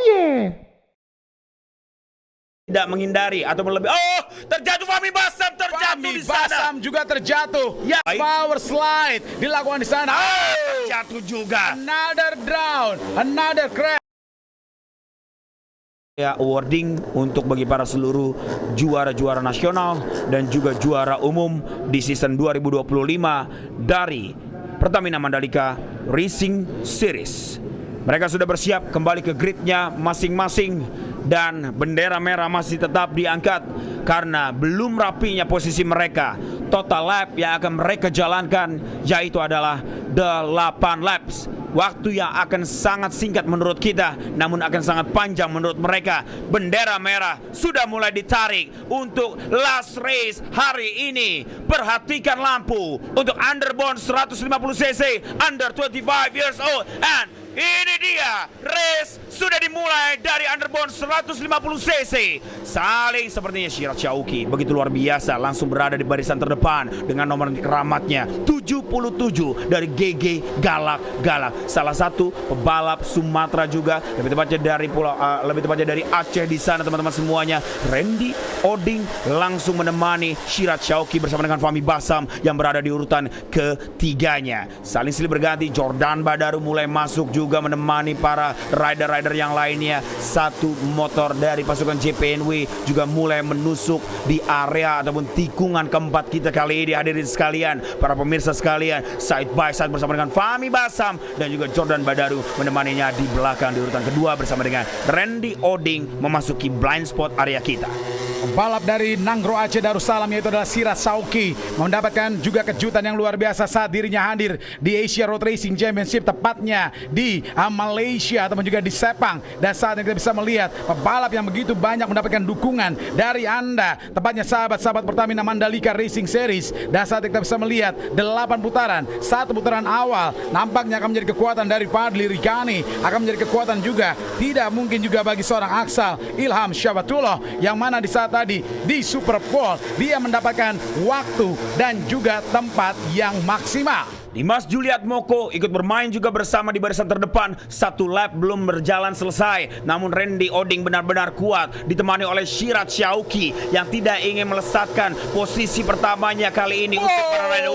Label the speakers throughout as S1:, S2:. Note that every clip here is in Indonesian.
S1: yeah.
S2: Tidak menghindari atau lebih. Oh, terjatuh Fahmi Basam, terjatuh
S3: Fahmi
S2: di sana.
S3: Basam juga terjatuh.
S2: Ya.
S3: Power slide dilakukan di sana.
S2: Jatuh juga.
S3: Another down, another crash.
S2: Ya, awarding untuk bagi para seluruh juara-juara nasional dan juga juara umum di season 2025 dari Pertamina Mandalika Racing Series. Mereka sudah bersiap kembali ke gridnya masing-masing dan bendera merah masih tetap diangkat karena belum rapinya posisi mereka. Total lap yang akan mereka jalankan yaitu adalah 8 laps. Waktu yang akan sangat singkat menurut kita, namun akan sangat panjang menurut mereka. Bendera merah sudah mulai ditarik untuk last race hari ini. Perhatikan lampu untuk underbone 150cc, under 25 years old. And ini dia, race sudah dimulai dari underbone 150cc. Saling sepertinya Shirat Syauqi begitu luar biasa, langsung berada di barisan terdepan dengan nomor keramatnya 77 dari GG Galak-Galak. Salah satu pebalap Sumatera juga, lebih tepatnya dari Aceh di sana teman-teman semuanya. Randy Oding langsung menemani Shirat Syauqi bersama dengan Fahmi Basam yang berada di urutan ketiganya. Saling silih berganti, Jordan Badaru mulai masuk juga menemani para rider-rider yang lainnya. Satu motor dari pasukan JPNW juga mulai menusuk di area ataupun tikungan keempat kita kali ini. Hadirin sekalian, para pemirsa sekalian, side by side bersama dengan Fahmi Basam dan juga Jordan Badaru menemaninya di belakang di urutan kedua bersama dengan Randy Oding memasuki blind spot area kita.
S3: Pembalap dari Nanggro Aceh Darussalam yaitu adalah Shirat Syauqi mendapatkan juga kejutan yang luar biasa saat dirinya hadir di Asia Road Racing Championship, tepatnya di Malaysia ataupun juga di Sepang. Dan saat ini kita bisa melihat pembalap yang begitu banyak mendapatkan dukungan dari Anda, tepatnya sahabat-sahabat Pertamina Mandalika Racing Series. Dan saat ini kita bisa melihat 8 putaran, satu putaran awal nampaknya akan menjadi kekuatan dari Fadli Rikani, akan menjadi kekuatan juga tidak mungkin juga bagi seorang Aksal Ilham Syabatullah, yang mana di saat tadi di Super Pole dia mendapatkan waktu dan juga tempat yang maksimal.
S2: Dimas Juliat Moko ikut bermain juga bersama di barisan terdepan. Satu lap belum berjalan selesai, namun Randy Oding benar-benar kuat ditemani oleh Shirat Syauqi yang tidak ingin melesatkan posisi pertamanya kali ini untuk para rider.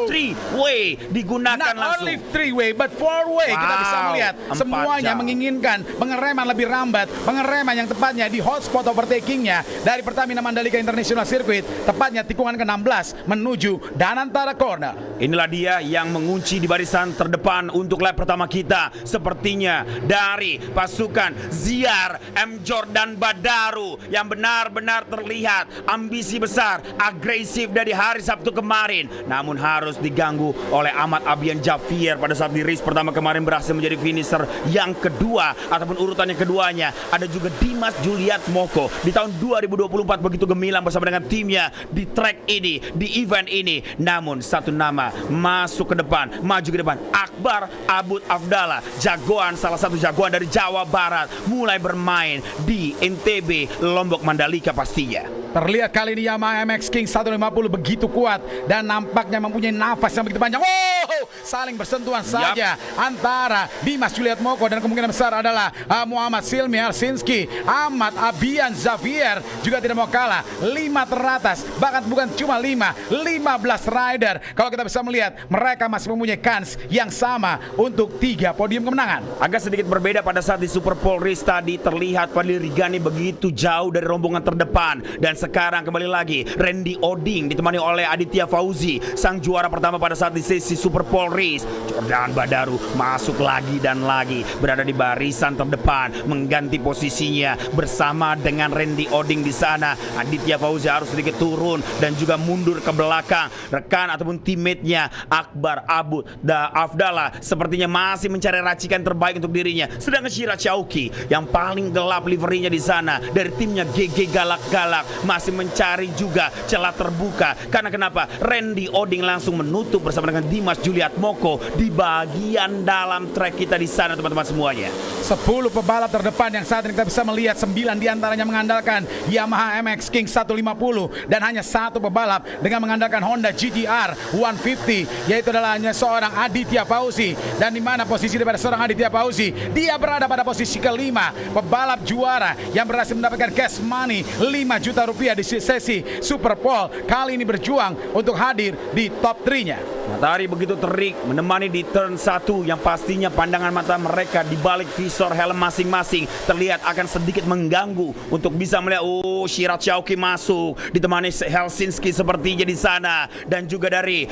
S2: Three-way digunakan
S3: Not
S2: langsung.
S3: only three-way but four-way. Kita bisa melihat
S2: 4
S3: semuanya
S2: jam.
S3: menginginkan pengereman lebih lambat, pengereman yang tepatnya di hotspot overtakingnya dari Pertamina Mandalika International Circuit, tepatnya tikungan ke-16 menuju Danantara Corner.
S2: Inilah dia yang mengunci di barisan terdepan untuk lap pertama kita. Sepertinya dari pasukan Ziar M. Jordan Badaru yang benar-benar terlihat ambisi besar, agresif dari hari Sabtu kemarin. Namun harus diganggu oleh Ahmad Abian Javier pada saat di race pertama kemarin berhasil menjadi finisher yang kedua ataupun urutan yang keduanya. Ada juga Dimas Juliat Moko di tahun 2024 begitu gemilang bersama dengan timnya di track ini, di event ini. Namun satu nama masuk ke depan, maju ke depan. Akbar Abud Afdallah, jagoan, salah satu jagoan dari Jawa Barat, mulai bermain di NTB Lombok Mandalika pastinya.
S3: Terlihat kali ini Yamaha MX King 150 begitu kuat dan nampaknya mempunyai nafas yang begitu panjang. Saling bersentuhan saja antara Dimas Juliat Moko dan kemungkinan besar adalah Muhammad Silmi Arsinski. Ahmad Abian Xavier juga tidak mau kalah. 5 teratas, bahkan bukan cuma 5, 15 rider. Kalau kita bisa melihat mereka masih mempunyai kans yang sama untuk 3 podium kemenangan.
S2: Agak sedikit berbeda pada saat di Super Pole race tadi, terlihat Fadli Rigani begitu jauh dari rombongan terdepan. Dan sekarang kembali lagi Randy Oding ditemani oleh Aditya Fauzi, sang juara pertama pada saat di sesi Super Pole race. Jordan Badaru masuk lagi dan lagi, berada di barisan terdepan, mengganti posisinya bersama dengan Randy Oding di sana. Aditya Fauzi harus sedikit turun dan juga mundur ke belakang. Rekan ataupun teammate-nya Akbar Abud Afdallah sepertinya masih mencari racikan terbaik untuk dirinya. Sedangkan Shirat Syauqi yang paling gelap liverinya di sana dari timnya GG Galak-Galak masih mencari juga celah terbuka. Karena kenapa? Randy Oding langsung menutup bersama dengan Dimas Juliet Moko di bagian dalam trek kita di sana teman-teman semuanya.
S3: 10 pebalap terdepan yang saat ini kita bisa melihat 9 diantaranya mengandalkan Yamaha MX King 150 dan hanya 1 pebalap dengan mengandalkan Honda GT-R 150, yaitu adalah hanya seorang Aditya Fauzi. Dan di mana posisi daripada seorang Aditya Fauzi, dia berada pada posisi kelima, pebalap juara yang berhasil mendapatkan cash money 5 juta rupiah di sesi Super Pole. Kali ini berjuang untuk hadir di top 3-nya.
S2: Matahari begitu terik menemani di turn 1 yang pastinya pandangan mata mereka di balik visor helm masing-masing terlihat akan sedikit mengganggu untuk bisa melihat Shirat Shauki masuk ditemani Helsinki sepertinya di sana, dan juga dari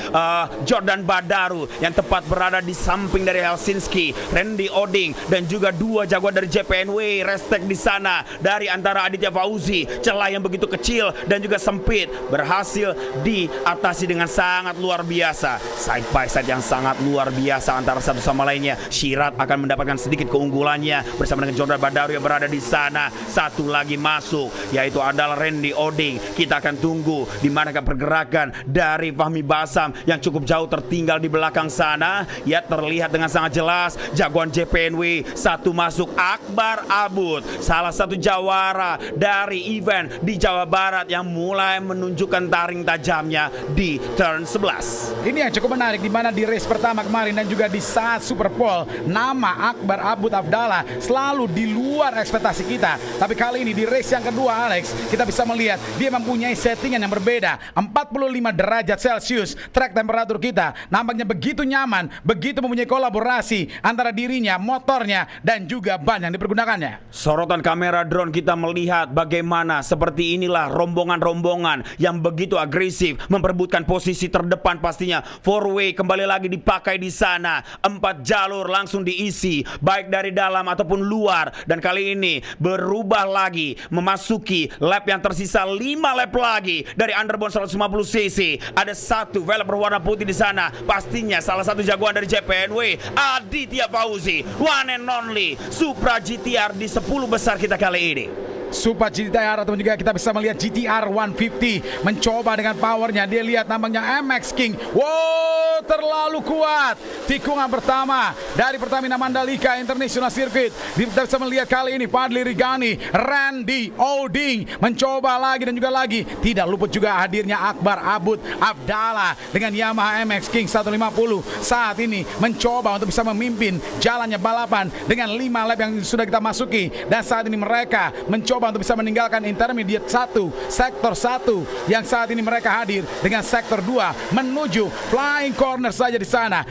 S2: Jordan Badaru yang tepat berada di samping dari Helsinki, Randy Oding dan juga 2 jagoan dari JPNW Restek di sana. Dari antara Aditya Fauzi, celah yang begitu kecil dan juga sempit berhasil diatasi dengan sangat luar biasa. Side by side yang sangat luar biasa antara satu sama lainnya. Shirat akan mendapatkan sedikit keunggulannya bersama dengan Jordan Badaru yang berada di sana. Satu lagi masuk, yaitu adalah Randy Oding. Kita akan tunggu di manakah pergerakan dari Fahmi Basam yang cukup jauh tertinggal di belakang sana. Ya, terlihat dengan sangat jelas jagoan JPNW satu masuk, Akbar Abud, salah satu jawara dari event di Jawa Barat yang mulai menunjukkan taring tajamnya di turn 11.
S3: Ini yang cukup menarik, di mana di race pertama kemarin dan juga di saat Super Pole, nama Akbar Abud Afdallah selalu di luar ekspektasi kita. Tapi kali ini di race yang kedua, Alex, kita bisa melihat dia mempunyai settingan yang berbeda. 45 derajat Celcius track temperatur kita nampaknya begitu nyaman, begitu mempunyai kolaborasi antara dirinya, motornya dan juga ban yang dipergunakannya.
S2: Sorotan kamera drone kita melihat bagaimana seperti inilah rombongan-rombongan yang begitu agresif memperebutkan posisi terdepan pastinya. Four way kembali lagi dipakai di sana. 4 jalur langsung diisi baik dari dalam ataupun luar, dan kali ini berubah lagi memasuki lap yang tersisa 5 lap lagi dari underbone 150 cc. Ada 1 velg berwarna putih di sana. Pastinya salah satu jagoan dari JPNW, Aditya Fauzi, one and only Supra GTR di 10 besar kita kali ini.
S3: Super GTR atau juga kita bisa melihat GTR 150 mencoba dengan powernya. Dia lihat namanya MX King. Wow, terlalu kuat. Tikungan pertama dari Pertamina Mandalika International Circuit. Kita bisa melihat kali ini Fadli Rigani, Randy Oding mencoba lagi dan juga lagi. Tidak luput juga hadirnya Akbar Abud Afdallah dengan Yamaha MX King 150 saat ini mencoba untuk bisa memimpin jalannya balapan dengan 5 lap yang sudah kita masuki, dan saat ini mereka mencoba untuk bisa meninggalkan intermediate 1, sektor 1 yang saat ini mereka hadir dengan sektor 2 menuju flying corner saja di sana.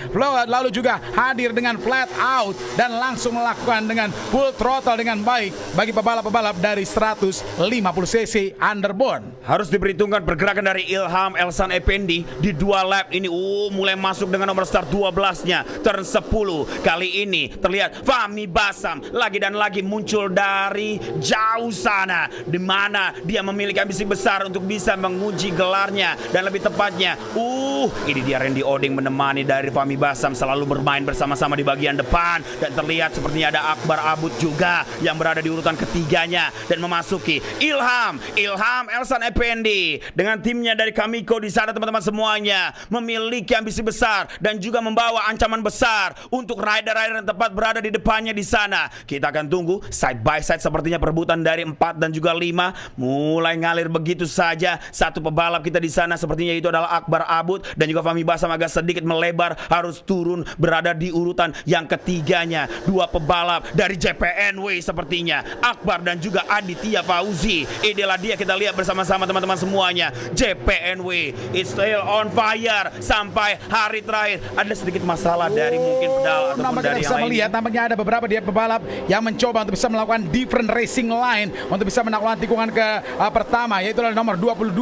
S3: Lalu juga hadir dengan flat out dan langsung melakukan dengan full throttle dengan baik bagi pebalap-pebalap dari 150 cc underbone.
S2: Harus diperhitungkan pergerakan dari Ilham Elsan Effendi di 2 lap ini. Mulai masuk dengan nomor start 12-nya turn 10. Kali ini terlihat Fahmi Basam lagi dan lagi muncul dari jauh sana, di mana dia memiliki ambisi besar untuk bisa menguji gelarnya, dan lebih tepatnya ini dia Randy Oding menemani dari Fahmi Basam selalu bermain bersama-sama di bagian depan, dan terlihat sepertinya ada Akbar Abud juga yang berada di urutan ketiganya dan memasuki Ilham Elsan Effendi dengan timnya dari Kamiko di sana. Teman-teman semuanya memiliki ambisi besar dan juga membawa ancaman besar untuk rider-rider yang tepat berada di depannya di sana. Kita akan tunggu side by side, sepertinya perebutan dari 4 dan juga 5 mulai ngalir begitu saja. Satu pebalap kita di sana sepertinya itu adalah Akbar Abud, dan juga Fahmi Basam agak sedikit melebar, harus turun berada di urutan yang ketiganya. 2 pebalap dari JPNW sepertinya, Akbar dan juga Aditya Fauzi. Inilah dia, kita lihat bersama-sama teman-teman semuanya. JPNW it's still on fire sampai hari terakhir. Ada sedikit masalah dari mungkin pedal ataupun dari yang lain.
S3: Nampaknya ada beberapa dia pebalap yang mencoba untuk bisa melakukan different racing line untuk bisa menaklukkan tikungan ke pertama, yaitu nomor 22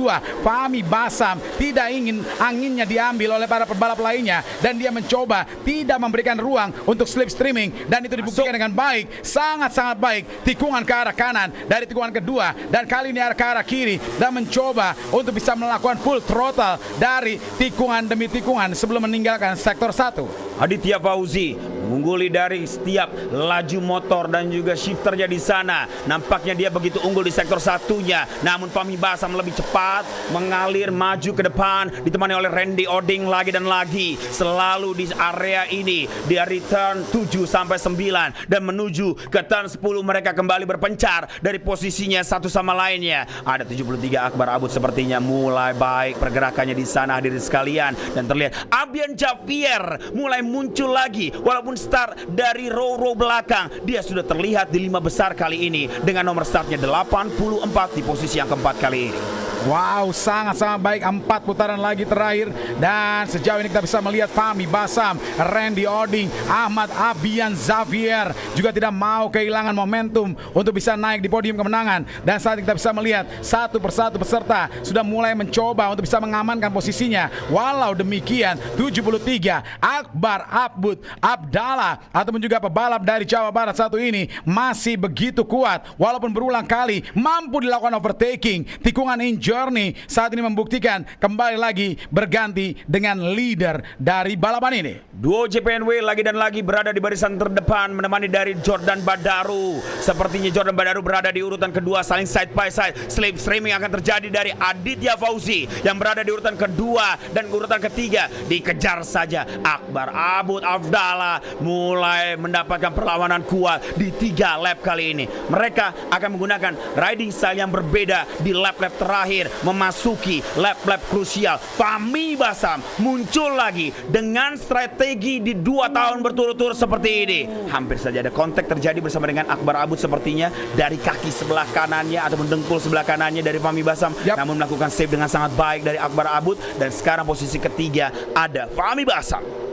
S3: Fahmi Basam. Tidak ingin anginnya diambil oleh para pebalap lainnya, dan dia mencoba tidak memberikan ruang untuk slipstreaming, dan itu dibuktikan dengan baik, sangat-sangat baik. Tikungan ke arah kanan dari tikungan kedua, dan kali ini ke arah kiri, dan mencoba untuk bisa melakukan full throttle dari tikungan demi tikungan sebelum meninggalkan sektor 1.
S2: Aditya Fauzi mengungguli dari setiap laju motor dan juga shifternya di sana. Nampaknya dia begitu unggul di sektor satunya. Namun Fahmi Basam lebih cepat mengalir maju ke depan, ditemani oleh Randy Oding lagi dan lagi. Selalu di area ini dari turn 7 sampai 9 dan menuju ke turn 10 mereka kembali berpencar dari posisinya satu sama lainnya. Ada 73 Akbar Abud sepertinya mulai baik pergerakannya di sana hadirin sekalian, dan terlihat Abian Javier mulai muncul lagi walaupun start dari row belakang. Dia sudah terlihat di 5 besar kali ini dengan nomor startnya 84 di posisi yang keempat kali ini.
S3: Wow, sangat-sangat baik. 4 putaran lagi terakhir, dan sejauh ini kita bisa melihat Fahmi Basam, Randy Oding, Ahmad Abian Javier juga tidak mau kehilangan momentum untuk bisa naik di podium kemenangan. Dan saat ini kita bisa melihat satu persatu peserta sudah mulai mencoba untuk bisa mengamankan posisinya. Walau demikian 73 Akbar Abud Abdallah ataupun juga pebalap dari Jawa Barat satu ini masih begitu kuat, walaupun berulang kali mampu dilakukan overtaking. Tikungan Journey saat ini membuktikan kembali lagi berganti dengan leader dari balapan ini.
S2: Duo JPNW lagi dan lagi berada di barisan terdepan menemani dari Jordan Badaru. Sepertinya Jordan Badaru berada di urutan kedua, saling side by side. Slipstreaming akan terjadi dari Aditya Fauzi yang berada di urutan kedua, dan urutan ketiga dikejar saja Akbar Abud Abdallah mulai mendapatkan perlawanan kuat di 3 lap kali ini. Mereka akan menggunakan riding style yang berbeda di lap-lap terakhir memasuki lap-lap krusial. Fahmi Basam muncul lagi dengan strategi di 2 tahun berturut-turut seperti ini. Hampir saja ada kontak terjadi bersama dengan Akbar Abud sepertinya dari kaki sebelah kanannya ataupun dengkul sebelah kanannya dari Fahmi Basam. Namun melakukan save dengan sangat baik dari Akbar Abud, dan sekarang posisi ketiga ada Fahmi Basam.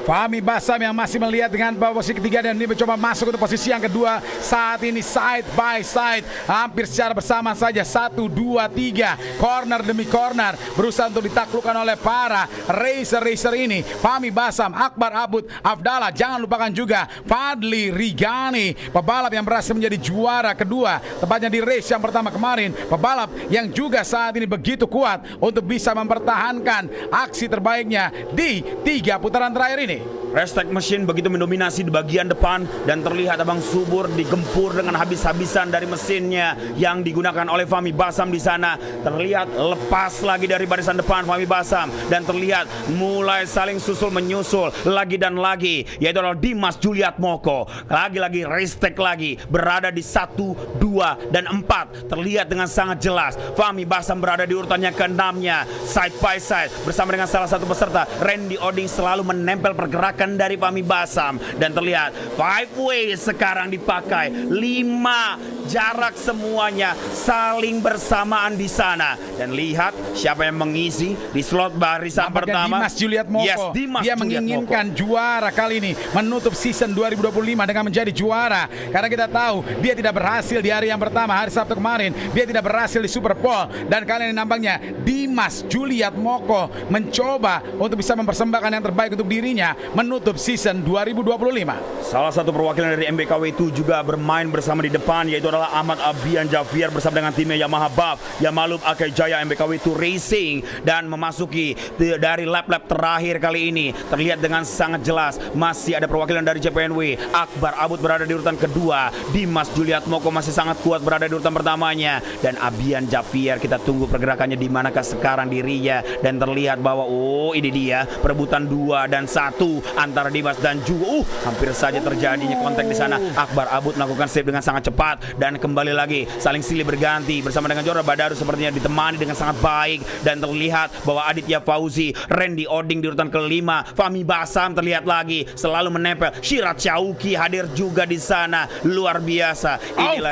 S3: Fahmi Basam yang masih melihat dengan posisi ketiga, dan ini mencoba masuk untuk posisi yang kedua. Saat ini side by side, hampir secara bersama saja 1, 2, 3 corner demi corner berusaha untuk ditaklukkan oleh para racer ini. Fahmi Basam, Akbar Abud Abdallah, jangan lupakan juga Fadli Rigani, pebalap yang berhasil menjadi juara kedua tepatnya di race yang pertama kemarin. Pebalap yang juga saat ini begitu kuat untuk bisa mempertahankan aksi terbaiknya di 3 putaran terakhir ini.
S2: Restart mesin begitu mendominasi di bagian depan, dan terlihat Abang Subur digempur dengan habis-habisan dari mesinnya yang digunakan oleh Fahmi Basam di sana. Terlihat lepas lagi dari barisan depan Fahmi Basam, dan terlihat mulai saling susul menyusul lagi dan lagi, yaitu adalah Dimas Juliat Moko. Lagi-lagi restart lagi berada di 1, 2, dan 4. Terlihat dengan sangat jelas Fahmi Basam berada di urutannya ke-6-nya, side by side bersama dengan salah satu peserta Randy Oding selalu menempel pergerakan dari Fahmi Basam, dan terlihat 5-way sekarang dipakai. 5 jarak semuanya saling bersamaan di sana, dan lihat siapa yang mengisi di slot barisan pertama.
S3: Dimas Juliat Moko.
S2: Yes, Dimas
S3: dia
S2: Juliat
S3: menginginkan
S2: Moko.
S3: Juara kali ini, menutup season 2025 dengan menjadi juara, karena kita tahu dia tidak berhasil di hari yang pertama, hari Sabtu kemarin dia tidak berhasil di Super Bowl, dan kali ini nampaknya Dimas Juliat Moko mencoba untuk bisa mempersembahkan yang terbaik untuk dirinya menutup season 2025.
S2: Salah satu perwakilan dari MBKW itu juga bermain bersama di depan, yaitu adalah Ahmad Abian Javier bersama dengan timnya Yamaha Buff Yamalub Akai Jaya MBKW 2 Racing, dan memasuki dari lap-lap terakhir kali ini. Terlihat dengan sangat jelas masih ada perwakilan dari JPNW. Akbar Abud berada di urutan kedua, Dimas Juliat Moko masih sangat kuat berada di urutan pertamanya, dan Abian Javier kita tunggu pergerakannya di manakah sekarang dirinya. Dan terlihat bahwa ini dia perebutan 2 dan 1 antara Dimas dan juga hampir saja terjadinya kontak di sana. Akbar Abud melakukan save dengan sangat cepat, dan kembali lagi saling silih berganti bersama dengan Jordan Badaru sepertinya ditemani dengan sangat baik, dan terlihat bahwa Aditya Fauzi, Randy Oding di urutan ke-5. Fahmi Basam terlihat lagi selalu menempel. Syirat Syauki hadir juga di sana, luar biasa.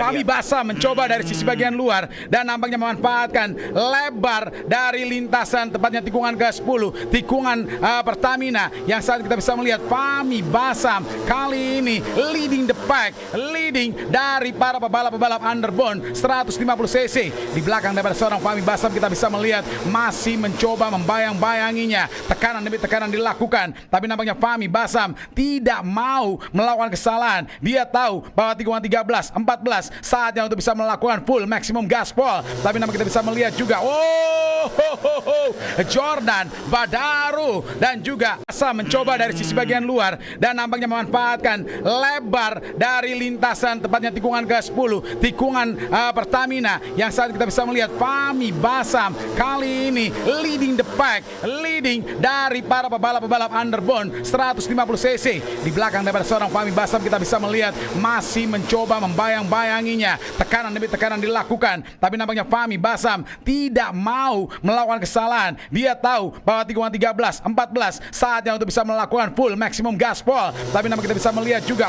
S3: Fahmi Basam mencoba dari sisi bagian luar, dan nampaknya memanfaatkan lebar dari lintasan tepatnya tikungan ke-10, tikungan Pertamina, yang saat kita bisa melihat Fahmi Basam kali ini leading the pack, leading dari para pebalap-pebalap underbone 150 cc. Di belakang daripada seorang Fahmi Basam kita bisa melihat masih mencoba membayang-bayanginya, tekanan demi tekanan dilakukan, tapi nampaknya Fahmi Basam tidak mau melakukan kesalahan. Dia tahu bahwa tikungan 13, 14 saatnya untuk bisa melakukan full maximum gaspol, tapi nampaknya kita bisa melihat juga Jordan Badaru dan juga Basam mencoba dari sisi bagian luar dan nampaknya memanfaatkan lebar dari lintasan tepatnya tikungan ke-10, tikungan Pertamina yang saat kita bisa melihat Fahmi Basam kali ini leading the pack, leading dari para pebalap-pebalap underbone 150 cc. Di belakang daripada seorang Fahmi Basam kita bisa melihat masih mencoba membayang-bayanginya, tekanan demi tekanan dilakukan, tapi nampaknya Fahmi Basam tidak mau melakukan kesalahan. Dia tahu bahwa tikungan 13, 14 saatnya untuk bisa melakukan full maximum gaspol. Tapi nampaknya kita bisa melihat juga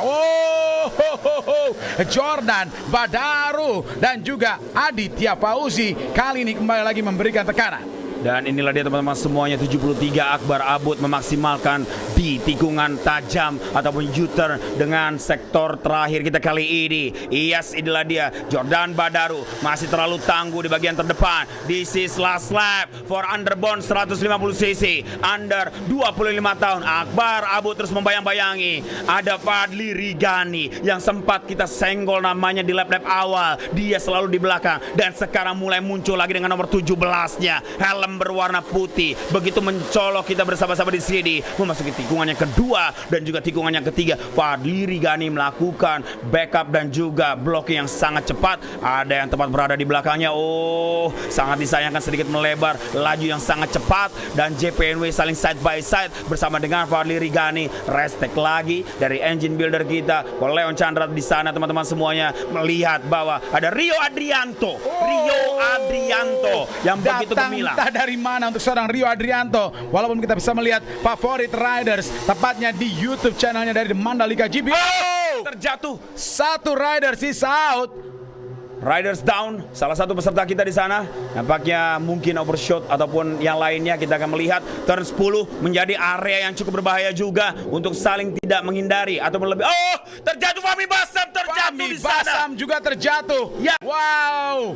S3: Jordan Badaru dan juga Aditya Fauzi kali ini kembali lagi memberikan tekanan.
S2: Dan inilah dia teman-teman semuanya, 73 Akbar Abud memaksimalkan di tikungan tajam ataupun U-turn dengan sektor terakhir kita kali ini. Yes, inilah dia Jordan Badaru masih terlalu tangguh di bagian terdepan. This is last lap for underbone 150 cc under 25 tahun. Akbar Abud terus membayang-bayangi. Ada Fadli Rigani yang sempat kita senggol namanya di lap-lap awal. Dia selalu di belakang dan sekarang mulai muncul lagi dengan nomor 17-nya. Helm berwarna putih, begitu mencolok kita bersama-sama di sini memasuki tikungan yang kedua dan juga tikungan yang ketiga. Fadli Rigani melakukan backup dan juga blocking yang sangat cepat. Ada yang tepat berada di belakangnya. Sangat disayangkan sedikit melebar, laju yang sangat cepat dan JPNW saling side by side bersama dengan Fadli Rigani. Restek lagi dari engine builder kita, Leon Chandra di sana teman-teman semuanya melihat bahwa ada Rio Adrianto. Rio Adrianto yang begitu gemilang.
S3: Dari mana untuk seorang Rio Adrianto, walaupun kita bisa melihat favorit riders tepatnya di YouTube channelnya dari The Mandalika GP.
S2: Terjatuh.
S3: Satu riders is out.
S2: Riders down, salah satu peserta kita di sana nampaknya mungkin overshot ataupun yang lainnya. Kita akan melihat turn 10 menjadi area yang cukup berbahaya juga untuk saling tidak menghindari ataupun lebih. Terjatuh Fahmi Basam, terjatuh di sana.
S3: Basam juga terjatuh.
S2: Ya.
S3: Wow.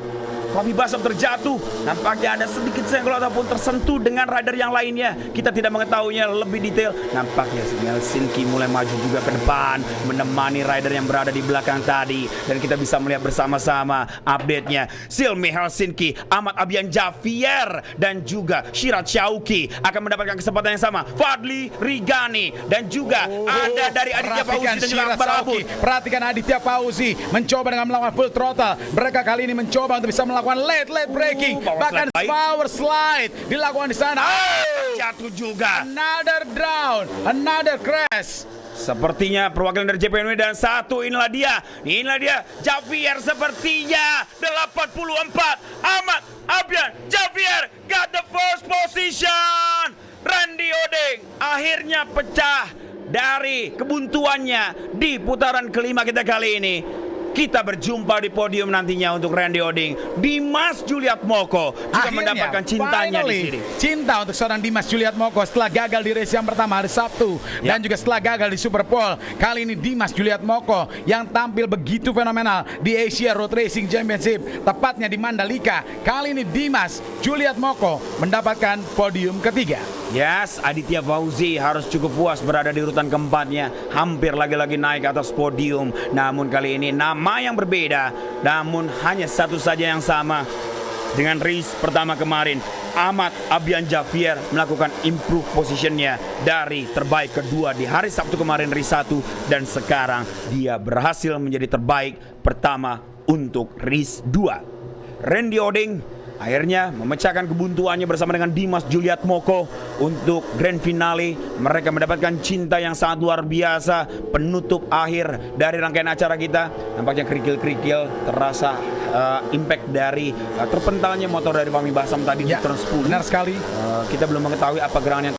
S2: Fahmi Basam terjatuh. Nampaknya ada sedikit senggol ataupun tersentuh dengan rider yang lainnya. Kita tidak mengetahuinya lebih detail. Nampaknya Helsinki mulai maju juga ke depan menemani rider yang berada di belakang tadi. Dan kita bisa melihat bersama-sama update-nya. Silmi Helsinki, Ahmad Abian Javier dan juga Shirat Syauki akan mendapatkan kesempatan yang sama. Fadli Rigani dan juga ada dari Aditya Fauzi dan juga Akbar Abud.
S3: Perhatikan Aditya Fauzi mencoba dengan melakukan full throttle. Mereka kali ini mencoba untuk bisa melakukan late braking, bahkan power slide dilakukan di sana.
S2: Jatuh juga.
S3: Another down, another crash.
S2: Sepertinya perwakilan dari JPNW dan satu inilah dia Javier sepertinya 84 Ahmad Abian Javier got the first position. Randy Oding akhirnya pecah dari kebuntuannya di putaran kelima kita kali ini. Kita berjumpa di podium nantinya untuk Randy Oding. Dimas Juliat Moko juga
S3: akhirnya,
S2: mendapatkan cintanya di sini.
S3: Cinta untuk seorang Dimas Juliat Moko setelah gagal di race yang pertama hari Sabtu dan juga setelah gagal di Superpole. Kali ini Dimas Juliat Moko yang tampil begitu fenomenal di Asia Road Racing Championship, tepatnya di Mandalika. Kali ini Dimas Juliat Moko mendapatkan podium ketiga.
S2: Yes, Aditya Fauzi harus cukup puas berada di urutan keempatnya. Hampir lagi-lagi naik ke atas podium. Namun kali ini nama yang berbeda, namun hanya satu saja yang sama. Dengan race pertama kemarin, Ahmad Abian Javier melakukan improve positionnya dari terbaik kedua di hari Sabtu kemarin race 1, dan sekarang dia berhasil menjadi terbaik pertama untuk race 2. Randy Oding akhirnya memecahkan kebuntuannya bersama dengan Dimas Juliat Moko untuk grand finale. Mereka mendapatkan cinta yang sangat luar biasa. Penutup akhir dari rangkaian acara kita, nampaknya kerikil-kerikil terasa impact dari terpentalnya motor dari Fahmi Basam tadi di turn 10.
S3: Benar sekali.
S2: Kita belum mengetahui apa gerangan yang